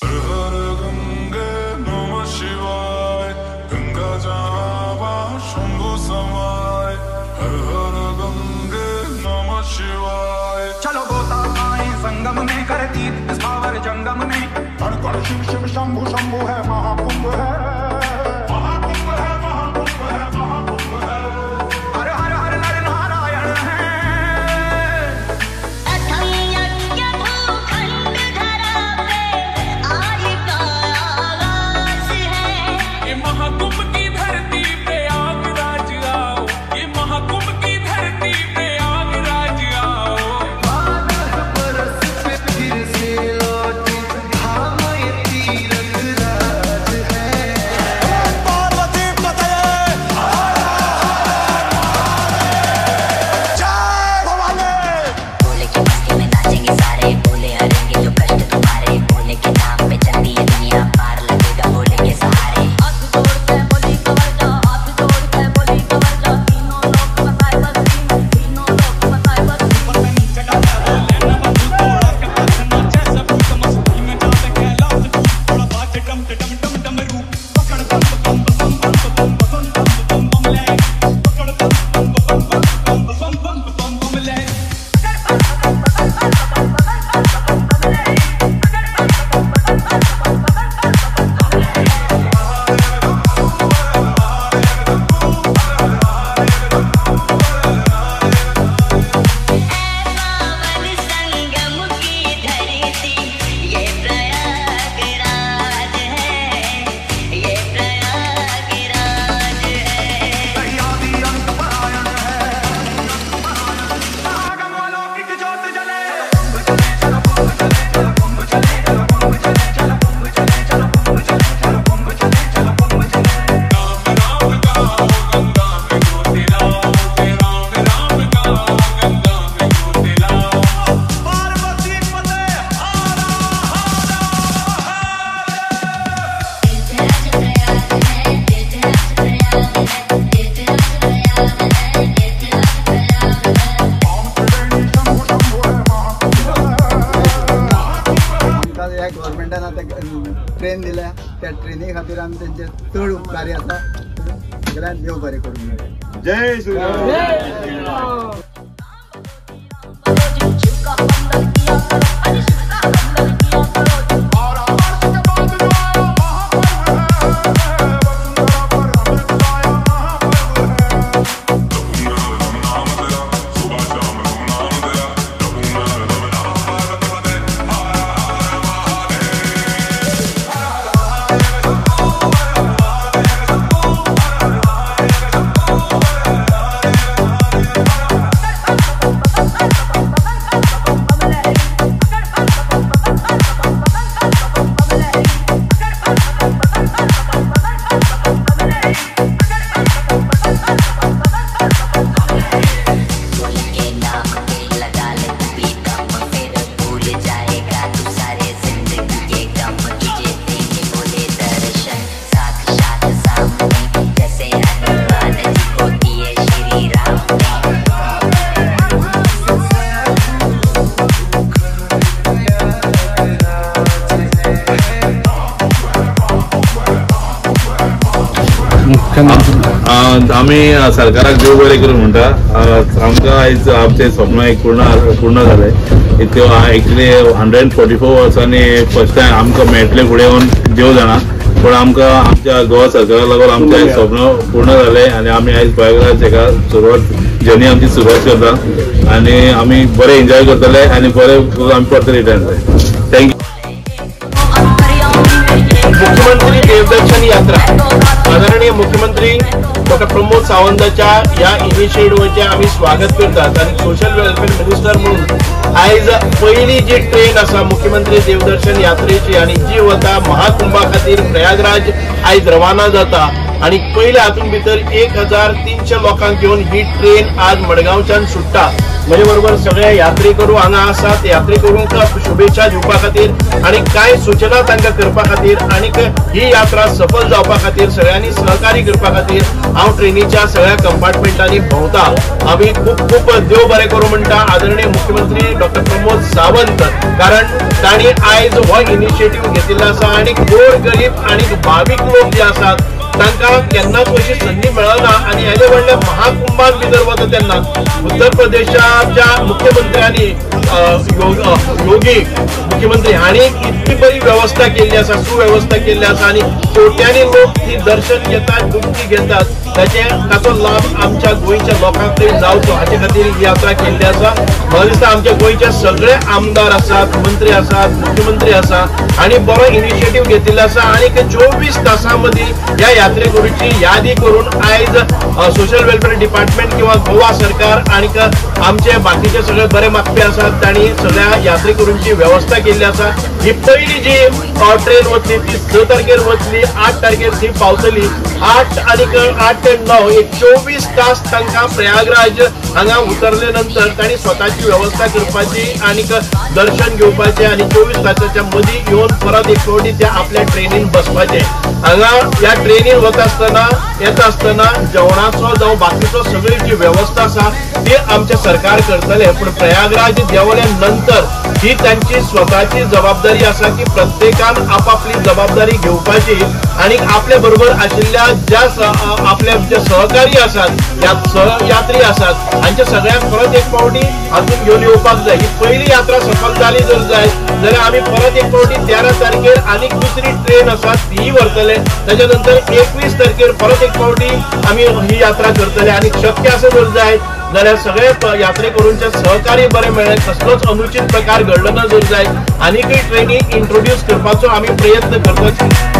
चलो गोता माए संगम में करती इस पावर जंगम में कण कण शिव शिव शंभु शंभु है महाकुंभ है महाकुंभ है महाकुंभ है महाकुंभ है हर हर हर नर नारायण है अथयज्ञ भूखंड धरा पे आई का आगाज है। ये महाकुंभ की धरती पे प्रयागराज आओ, ये महाकुंभ की धरती पे प्रयागराज आओ। गव्हर्नमेंटान आतां ट्रेन दिल्या त्या ट्रेनी खातीर आमी तेंचे चड उपकारी आसा सगळ्यांक देव बरें करूं। जय श्रीराम। आम्ही सरकाराक देव बरें करूं म्हणटा। आमकां आयज आमचें स्वप्न एक पूर्ण जालें। एक्चुअली 144 वर्सांनी फर्स्ट टायम आमकां मेळटलें फुडें येवन देव जाणा, पण आमकां आमच्या गोवा सरकाराक लागून आमचें स्वप्न पूर्ण जालें आनी आमी आयज प्रयागराज हेका जर्नी आमची सुरवात करता आनी आमी बरें एन्जॉय करतले आनी बरें आमी परत रिटर्न जातले। थँक्यू। मुख्यमंत्री देवदर्शन यात्रा आदरणीय मुख्यमंत्री डॉक्टर प्रमोद सावंताच्या या इनिशिएटिव्हचे आम्ही स्वागत करतात आणि सोशल वेलफेअर मिनिस्टर म्हणून आयज पहिली जी ट्रेन आसा मुख्यमंत्री देवदर्शन यात्रेची आणि जी वता महाकुंभा खातीर प्रयागराज आयज रवाना जाता आणि पहिले हातून भितर 1300 लोकांक घेऊन ही ट्रेन आज मडगावच्यान सुट्टा। म्हजे बरोबर सगळे यात्रेकरू हांगा आसात. यात्रेकरूंक शुभेच्छा दिवपा खातीर आनी कांय सूचना तांकां करपा खातीर आनीक ही यात्रा सफल जावपा खातीर सगळ्यांनी सहकार्य करपा खातीर हांव ट्रेनीच्या सगळ्या कंपार्टमेंटांनी भोंवता. आमी खूब खूब देव बरें करूं म्हणटा आदरणीय मुख्यमंत्री डॉक्टर प्रमोद सावंत, कारण तांणी आयज हो इनिशिएटीव घेतिल्लो आसा आनी गोरगरीब आनी भावीक लोक जे आसात तांकां केन्नाच अशी संदी मेळना आनी हेजे व्हडले महाकुंभान भितर वता तेन्ना उत्तर प्रदेशाच्या मुख्यमंत्र्यांनी योगी मुख्यमंत्री हांणी इतकी बरी व्यवस्था केल्ली आसा, सुव्यवस्था केल्ली आसा आनी कोट्यांनी लोक ती दर्शन घेतात, डुबकी घेतात. ताचो लाभ आमच्या गोंयच्या लोकांक जावचो हाचे खातीर ही यात्रा केल्ली आसा. म्हाका दिसता आमच्या गोंयचे सगळे आमदार आसात, मंत्री आसात, मुख्यमंत्री आसा आनी बरो इनिशिएटीव घेतिल्लो आसा आनी 24 तासां मदीं ह्या यात्रेकरूंची यादी करून आयज सोशल वेलफेअर डिपार्टमेंट किंवा गोवा सरकार आनी आमचे बाकीचे सगळे बरे मागपी आसात तांणी सगळ्या यात्रेकरूंची व्यवस्था केल्ली आसा. ही पहिली जी ट्रेन वतली ती 6 तारखेर वतली, 8 तारखेर ती पावतली. 8 ते 9 एक 24 तास तांकां प्रयागराज हांगा उतरले नंतर तांणी स्वताची व्यवस्था करपाची आनी दर्शन घेवपाचें आनी 24 तासाच्या मदीं येवन परत एक फावटी त्या आपल्या ट्रेनीन बसपाचें. हांगा ह्या ट्रेनीन वता आसतना येता आसतना जेवणाचो जावं बाकीचो सगळी जी व्यवस्था आसा ती आमचे सरकार करतले. पूण प्रयागराज देंवले नंतर ही तांची स्वताची जबाबदारी आसा की प्रत्येकान आपापली जबाबदारी घेवपाची आनी आपल्या बरोबर आशिल्ल्या ज्या आपले जे सहकारी आसात यात्री आसात हांच्या सगळ्यांक परत एक फावटी हातून घेवन येवपाक जाय. ही पहिली यात्रा सफल जाली जर जायत जाल्यार आमी परत एक फावटी 13 तारखेर आनीक दुसरी ट्रेन आसा ती व्हरतले. ताच्या नंतर 21 तारखेर परत एक फावटी आमी ही यात्रा करतले आनी शक्य आसा जर जायत जाल्यार सगळे यात्रेकरूंचे सहकार्य बरें मेळ्ळें, कसलोच अनुचित प्रकार घडलो ना जर जायत आनीकय ट्रेनी इंट्रोड्यूस करपाचो आमी प्रयत्न करतले.